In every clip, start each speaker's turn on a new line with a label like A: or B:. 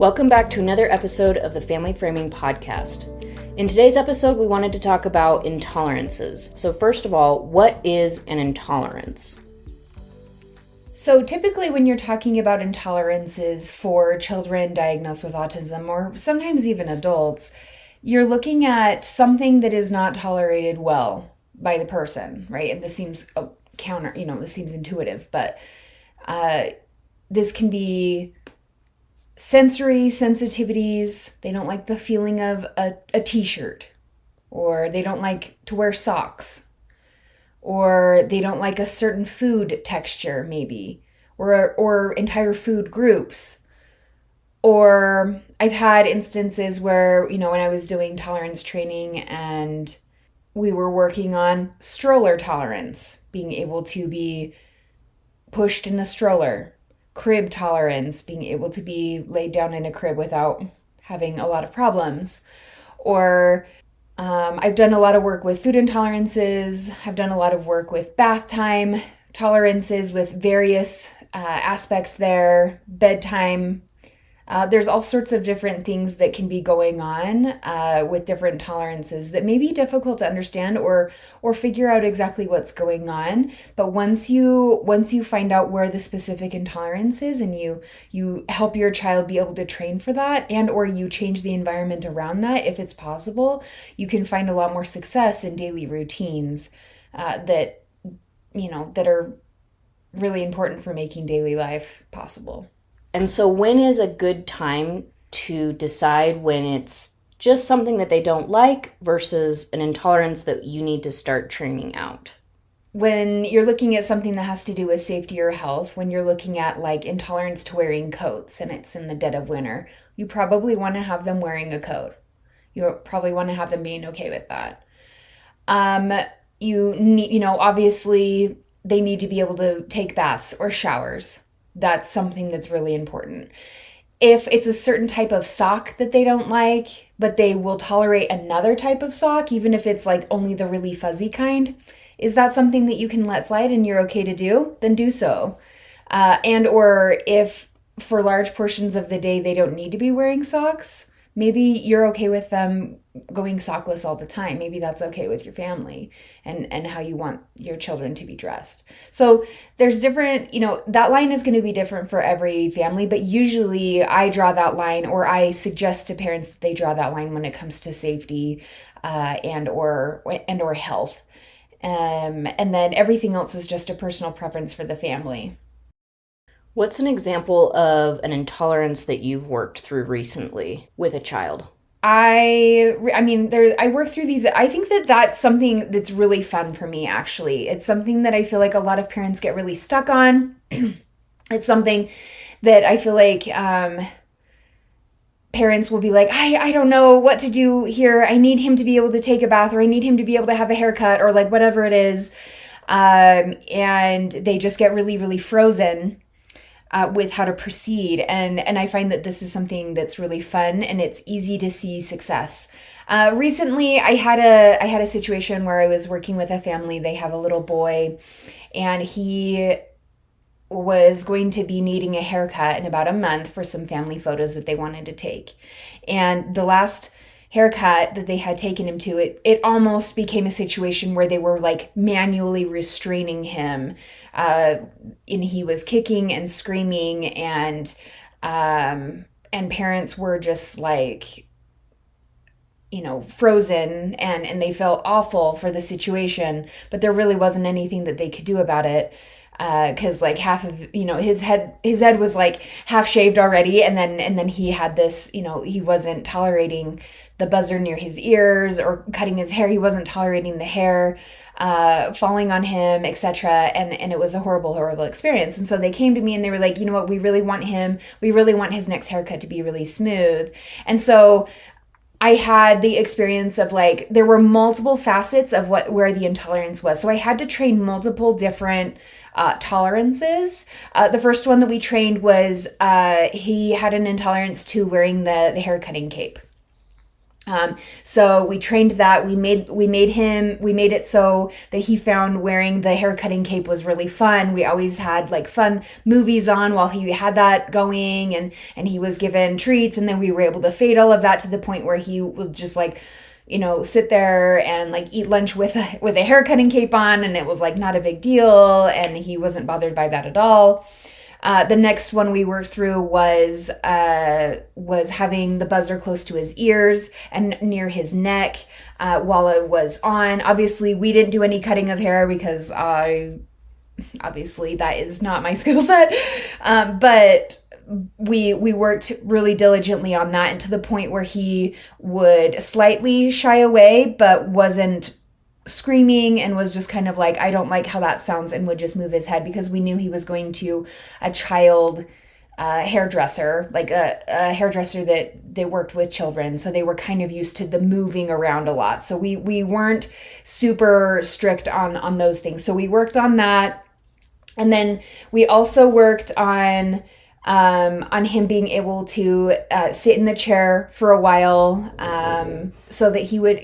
A: Welcome back to another episode of the Family Framing Podcast. In today's episode, we wanted to talk about intolerances. So first of all, what is an intolerance?
B: So typically when you're talking about intolerances for children diagnosed with autism, or sometimes even adults, you're looking at something that is not tolerated well by the person, right? And this seems this seems intuitive, but this can be sensory sensitivities. They don't like the feeling of a t-shirt, or they don't like to wear socks, or they don't like a certain food texture maybe, or entire food groups. Or I've had instances where, when I was doing tolerance training and we were working on stroller tolerance, being able to be pushed in a stroller, crib tolerance, being able to be laid down in a crib without having a lot of problems. Or I've done a lot of work with food intolerances. I've done a lot of work with bath time tolerances with various aspects there, bedtime. There's all sorts of different things that can be going on with different tolerances that may be difficult to understand or figure out exactly what's going on. But once you find out where the specific intolerance is, and you help your child be able to train for that, and or you change the environment around that if it's possible, you can find a lot more success in daily routines that are really important for making daily life possible.
A: And so when is a good time to decide when it's just something that they don't like versus an intolerance that you need to start training out?
B: When you're looking at something that has to do with safety or health, when you're looking at like intolerance to wearing coats and it's in the dead of winter, you probably want to have them wearing a coat. You probably want to have them being okay with that. You need, obviously they need to be able to take baths or showers. That's something that's really important. If it's a certain type of sock that they don't like, but they will tolerate another type of sock, even if it's like only the really fuzzy kind, is that something that you can let slide and you're okay to do? Then do so. And or if for large portions of the day they don't need to be wearing socks, maybe you're okay with them going sockless all the time. Maybe that's okay with your family and how you want your children to be dressed. So there's different, that line is going to be different for every family, but usually I draw that line, or I suggest to parents that they draw that line when it comes to safety and or health. And then everything else is just a personal preference for the family.
A: What's an example of an intolerance that you've worked through recently with a child?
B: I work through these. I think that that's something that's really fun for me, actually. It's something that I feel like a lot of parents get really stuck on. It's something that I feel like parents will be like, I don't know what to do here. I need him to be able to take a bath, or I need him to be able to have a haircut, or like whatever it is. And they just get really, really frozen with how to proceed. And I find that this is something that's really fun and it's easy to see success. Recently, I had a situation where I was working with a family. They have a little boy, and he was going to be needing a haircut in about a month for some family photos that they wanted to take. And the last haircut that they had taken him to, it almost became a situation where they were like manually restraining him, and he was kicking and screaming, and parents were just like, frozen, and they felt awful for the situation, but there really wasn't anything that they could do about it. Cause like half of, his head was like half shaved already. And then he had this, he wasn't tolerating the buzzer near his ears or cutting his hair. He wasn't tolerating the hair falling on him, etc. And it was a horrible, horrible experience. And so they came to me and they were like, you know what, we really want his next haircut to be really smooth. And so I had the experience of like, there were multiple facets of where the intolerance was. So I had to train multiple different tolerances. The first one that we trained was he had an intolerance to wearing the hair cutting cape. So we trained that. We made it so that he found wearing the hair cutting cape was really fun. We always had like fun movies on while he had that going, and he was given treats, and then we were able to fade all of that to the point where he would just like, sit there and like eat lunch with a hair cutting cape on, and it was like not a big deal, and he wasn't bothered by that at all. The next one we worked through was having the buzzer close to his ears and near his neck while it was on. Obviously, we didn't do any cutting of hair because obviously that is not my skill set, but we worked really diligently on that, and to the point where he would slightly shy away, but wasn't screaming, and was just kind of like, I don't like how that sounds, and would just move his head, because we knew he was going to a child hairdresser, like a hairdresser that they worked with children. So they were kind of used to the moving around a lot. So we weren't super strict on those things. So we worked on that. And then we also worked on him being able to sit in the chair for a while, so that he would,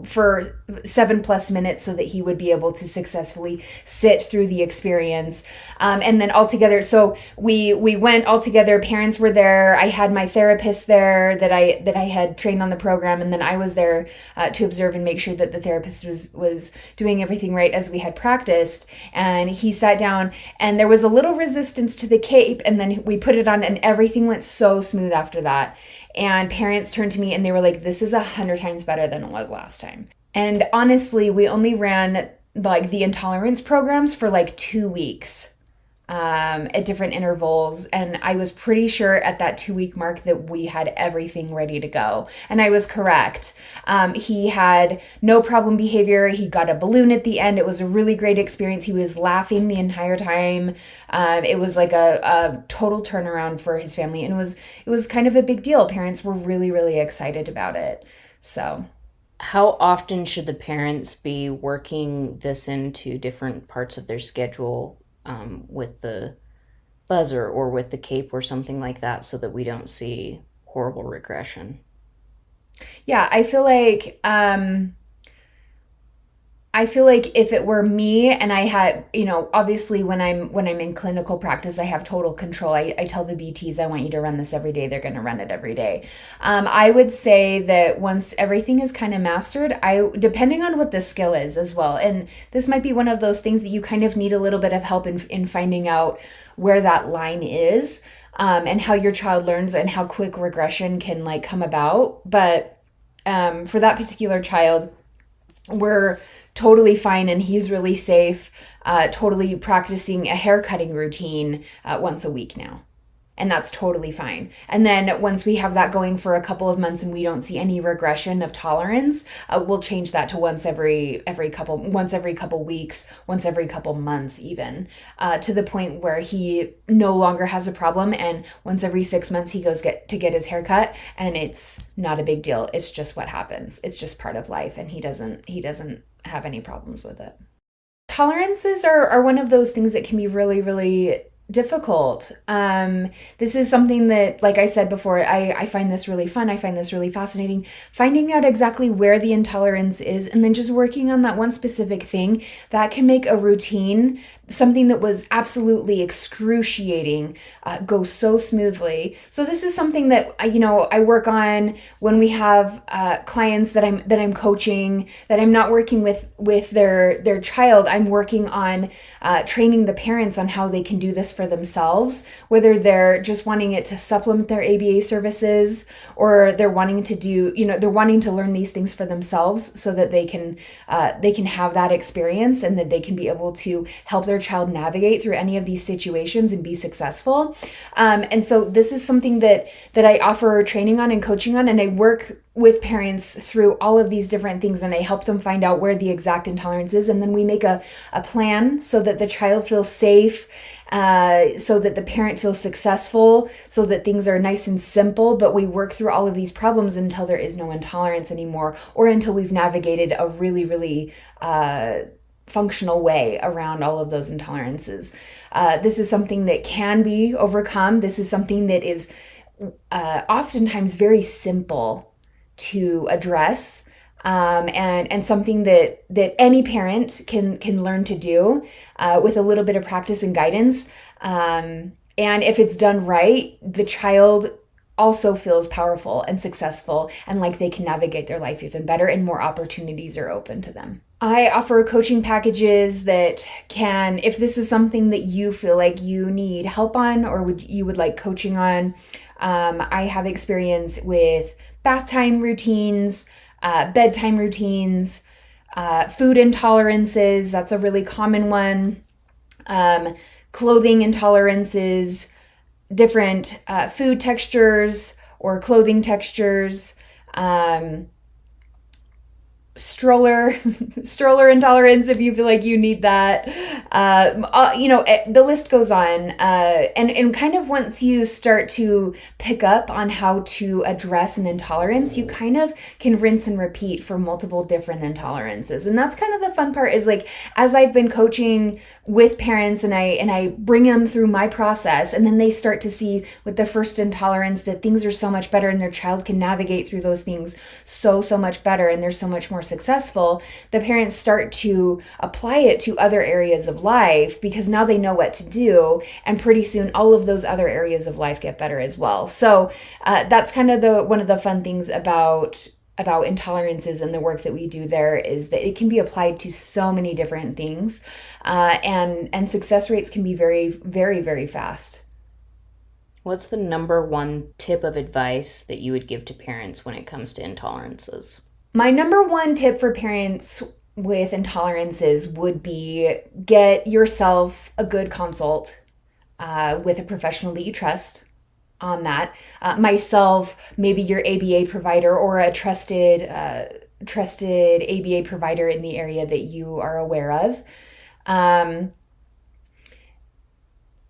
B: for 7+ minutes, so that he would be able to successfully sit through the experience. And then all together, so we went all together. Parents were there. I had my therapist there that I had trained on the program, and then I was there to observe and make sure that the therapist was doing everything right as we had practiced. And he sat down, and there was a little resistance to the cape, and then we put it on, and everything went so smooth after that. And parents turned to me and they were like, this is 100 times better than it was last time. And honestly, we only ran like the intolerance programs for like 2 weeks at different intervals. And I was pretty sure at that 2-week mark that we had everything ready to go. And I was correct. He had no problem behavior. He got a balloon at the end. It was a really great experience. He was laughing the entire time. It was like a total turnaround for his family. And it was kind of a big deal. Parents were really, really excited about it. So
A: How often should the parents be working this into different parts of their schedule, with the buzzer or with the cape or something like that, so that we don't see horrible regression?
B: yeah, I feel like if it were me and I had, obviously when I'm in clinical practice, I have total control. I tell the BTs, I want you to run this every day. They're going to run it every day. I would say that once everything is kind of mastered, depending on what the skill is as well. And this might be one of those things that you kind of need a little bit of help in finding out where that line is, and how your child learns and how quick regression can like come about. But for that particular child, we're totally fine, and he's really safe, totally practicing a hair cutting routine once a week now. And that's totally fine. And then once we have that going for a couple of months and we don't see any regression of tolerance, we'll change that to once every couple weeks, once every couple months even, to the point where he no longer has a problem. And once every 6 months he goes to get his hair cut, and it's not a big deal. It's just what happens. It's just part of life, and he doesn't have any problems with it. Tolerances are one of those things that can be really, really difficult. This is something that, like I said before, I find this really fun. I find this really fascinating. Finding out exactly where the intolerance is, and then just working on that one specific thing, that can make a routine, something that was absolutely excruciating, go so smoothly. So this is something that I work on when we have clients that I'm coaching, that I'm not working with their child. I'm working on training the parents on how they can do this for themselves, whether they're just wanting it to supplement their ABA services, or they're wanting to they're wanting to learn these things for themselves, so that they can have that experience, and that they can be able to help their child navigate through any of these situations and be successful. And so this is something that I offer training on and coaching on, and I work with parents through all of these different things, and I help them find out where the exact intolerance is, and then we make a plan so that the child feels safe, so that the parent feels successful, so that things are nice and simple. But we work through all of these problems until there is no intolerance anymore, or until we've navigated a really, really functional way around all of those intolerances. This is something that can be overcome. This is something that is oftentimes very simple to address, and something that any parent can learn to do with a little bit of practice and guidance. And if it's done right, the child also feels powerful and successful and like they can navigate their life even better and more opportunities are open to them. I offer coaching packages that can, if this is something that you feel like you need help on or you would like coaching on, I have experience with bath time routines, bedtime routines, food intolerances, that's a really common one, clothing intolerances, different food textures or clothing textures, stroller intolerance if you feel like you need that. The list goes on. And kind of once you start to pick up on how to address an intolerance, you kind of can rinse and repeat for multiple different intolerances. And that's kind of the fun part is like, as I've been coaching with parents and I bring them through my process, and then they start to see with the first intolerance that things are so much better and their child can navigate through those things so much better and they're so much more successful. The parents start to apply it to other areas of life because now they know what to do, and pretty soon all of those other areas of life get better as well. So that's kind of one of the fun things about intolerances and the work that we do there is that it can be applied to so many different things, and success rates can be very, very, very fast.
A: What's the number one tip of advice that you would give to parents when it comes to intolerances?
B: My number one tip for parents with intolerances would be get yourself a good consult with a professional that you trust on that. Myself, maybe your ABA provider or a trusted ABA provider in the area that you are aware of. And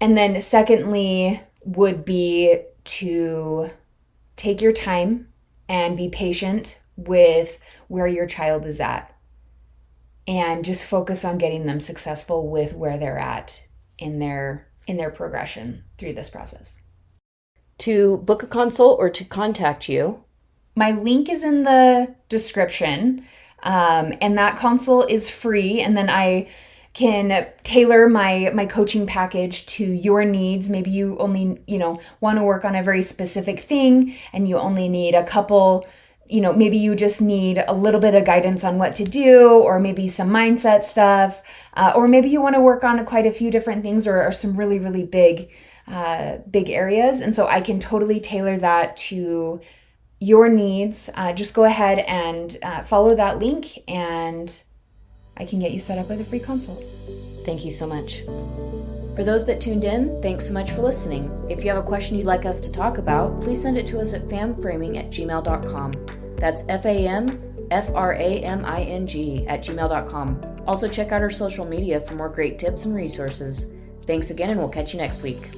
B: then secondly would be to take your time and be patient with where your child is at and just focus on getting them successful with where they're at in their progression through this process.
A: To book a consult or to contact you,
B: my link is in the description, and that consult is free, and then I can tailor my coaching package to your needs. Maybe you only want to work on a very specific thing and you only need a couple, maybe you just need a little bit of guidance on what to do, or maybe some mindset stuff, or maybe you want to work on quite a few different things or some really, really big areas. And so I can totally tailor that to your needs. Just go ahead and follow that link and I can get you set up with a free consult.
A: Thank you so much. For those that tuned in, thanks so much for listening. If you have a question you'd like us to talk about, please send it to us at famframing@gmail.com. That's famframing@gmail.com. Also check out our social media for more great tips and resources. Thanks again, and we'll catch you next week.